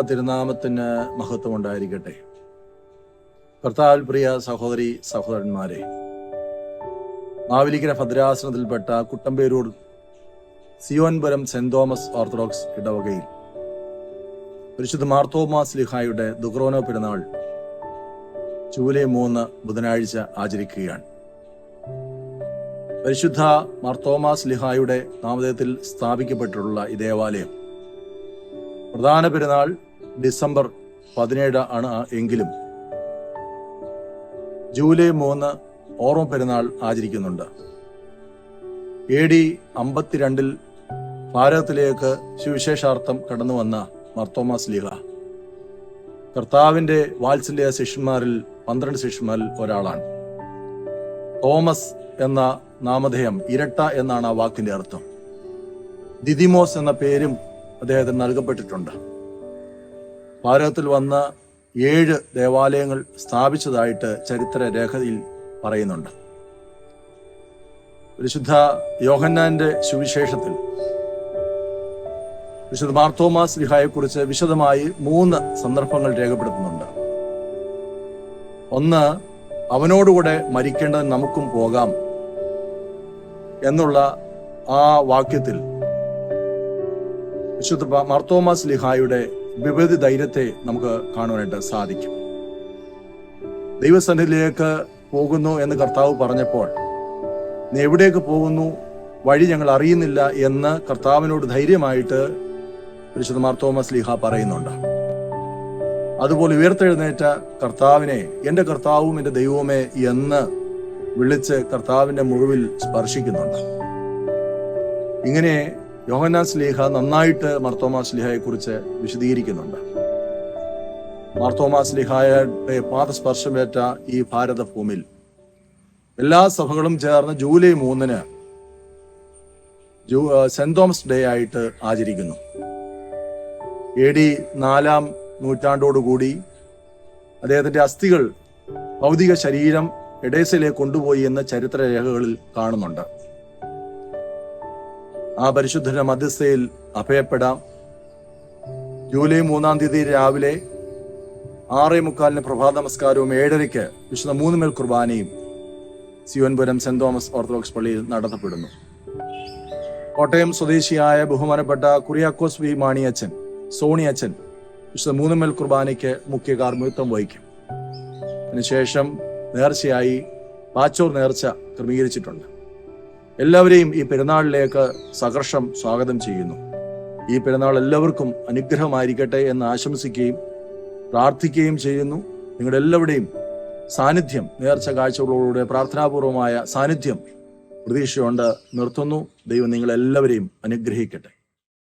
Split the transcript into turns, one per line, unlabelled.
തിരുനാമത്തിന് മഹത്വം ഉണ്ടായിരിക്കട്ടെ. കർത്താവിൽ പ്രിയ സഹോദരി സഹോദരന്മാരെ, മാവേലിക്കര ഭദ്രാസനത്തിൽപ്പെട്ട Kuttamperoor Sionpuram saint Thomas orthodox ഇടവകയിൽ പരിശുദ്ധ മാർത്തോമാ ശ്ലീഹായുടെ ദുക്രോനോ പെരുന്നാൾ ജൂലൈ 3 ബുധനാഴ്ച ആചരിക്കുകയാണ്. പരിശുദ്ധ മാർത്തോമാ ശ്ലീഹായുടെ നാമധേയത്തിൽ സ്ഥാപിക്കപ്പെട്ടിട്ടുള്ള ഈ ദേവാലയം പ്രധാന പെരുന്നാൾ ഡിസംബർ 17 ആണ് എങ്കിലും ജൂലൈ 3 ഓർമ്മ പെരുന്നാൾ ആചരിക്കുന്നുണ്ട്. AD 52 ഭാരതത്തിലേക്ക് സുവിശേഷാർത്ഥം കടന്നു വന്ന മാർത്തോമാ ശ്ലീഹ കർത്താവിന്റെ വാത്സല്യ ശിഷ്യന്മാരിൽ 12 ശിഷ്യന്മാരിൽ ഒരാളാണ്. തോമസ് എന്ന നാമധേയം ഇരട്ട എന്നാണ് ആ വാക്കിന്റെ അർത്ഥം. ദിദിമോസ് എന്ന പേരും അദ്ദേഹത്തിന് നൽകപ്പെട്ടിട്ടുണ്ട്. ഭാരതത്തിൽ വന്ന 7 ദേവാലയങ്ങൾ സ്ഥാപിച്ചതായിട്ട് ചരിത്ര രേഖയിൽ പറയുന്നുണ്ട്. വിശുദ്ധ യോഹന്നാന്റെ സുവിശേഷത്തിൽ വിശുദ്ധ മാർത്തോമാ ശ്ലീഹായെ കുറിച്ച് വിശദമായി 3 സന്ദർഭങ്ങൾ രേഖപ്പെടുത്തുന്നുണ്ട്. ഒന്ന്, അവനോടുകൂടെ മരിക്കേണ്ടത് നമുക്കും പോകാം എന്നുള്ള ആ വാക്യത്തിൽ വിശുദ്ധ മാർത്തോമാ ശ്ലീഹായുടെ വിപരീത ധൈര്യത്തെ നമുക്ക് കാണുവാനായിട്ട് സാധിക്കും. ദൈവസന്നിധിയിലേക്ക് പോകുന്നു എന്ന് കർത്താവ് പറഞ്ഞപ്പോൾ, നീ എവിടേക്ക് പോകുന്നു, വഴി ഞങ്ങൾ അറിയുന്നില്ല എന്ന് കർത്താവിനോട് ധൈര്യമായിട്ട് വിശുദ്ധ മാർത്തോമാ ശ്ലീഹ പറയുന്നുണ്ട്. അതുപോലെ ഉയർത്തെഴുന്നേറ്റ കർത്താവിനെ എൻ്റെ കർത്താവും എൻ്റെ ദൈവവുമേ എന്ന് വിളിച്ച് കർത്താവിന്റെ മുറിവിൽ സ്പർശിക്കുന്നുണ്ട്. ഇങ്ങനെ യോഹന്നാൻ ശ്ലീഹ നന്നായിട്ട് മാർത്തോമാ ശ്ലീഹയെ കുറിച്ച് വിശദീകരിക്കുന്നുണ്ട്. മാർത്തോമാ ശ്ലീഹയുടെ പാദസ്പർശമേറ്റ ഈ ഭാരത ഭൂമിയിൽ എല്ലാ സഭകളും ചേർന്ന് ജൂലൈ 3 സെന്റ് തോമസ് ഡേ ആയിട്ട് ആചരിക്കുന്നു. AD 4 നൂറ്റാണ്ടോടുകൂടി അദ്ദേഹത്തിന്റെ അസ്ഥികൾ ഭൗതിക ശരീരം എഡേസയിലേക്ക് കൊണ്ടുപോയി എന്ന് ചരിത്ര രേഖകളിൽ കാണുന്നുണ്ട്. ആ പരിശുദ്ധന്റെ മധ്യസ്ഥയിൽ അഭയപ്പെടാം. ജൂലൈ 3 രാവിലെ 6:45 പ്രഭാത നമസ്കാരവും 7:30 വിശുദ്ധ 3 മേൽ കുർബാനയും സിയോൻപുരം സെന്റ് തോമസ് ഓർത്തഡോക്സ് പള്ളിയിൽ നടത്തപ്പെടുന്നു. കോട്ടയം സ്വദേശിയായ ബഹുമാനപ്പെട്ട കുറിയാക്കോസ് വി മാണിയച്ചൻ, സോണി അച്ഛൻ വിശുദ്ധ 3 മേൽ കുർബാനയ്ക്ക് മുഖ്യ കാർമ്മികത്വം വഹിക്കും. അതിനുശേഷം നേർച്ചയായി പാച്ചോർ നേർച്ച ക്രമീകരിച്ചിട്ടുണ്ട്. എല്ലാവരെയും ഈ പെരുന്നാളിലേക്ക് സഹർഷം സ്വാഗതം ചെയ്യുന്നു. ഈ പെരുന്നാൾ എല്ലാവർക്കും അനുഗ്രഹമായിരിക്കട്ടെ എന്ന് ആശംസിക്കുകയും പ്രാർത്ഥിക്കുകയും ചെയ്യുന്നു. നിങ്ങളുടെ എല്ലാവരുടെയും സാന്നിധ്യം, നേർച്ച കാഴ്ചകളോടുകൂടെ പ്രാർത്ഥനാപൂർവമായ സാന്നിധ്യം പ്രതീക്ഷയുണ്ട് നിർത്തുന്നു. ദൈവം നിങ്ങളെല്ലാവരെയും അനുഗ്രഹിക്കട്ടെ.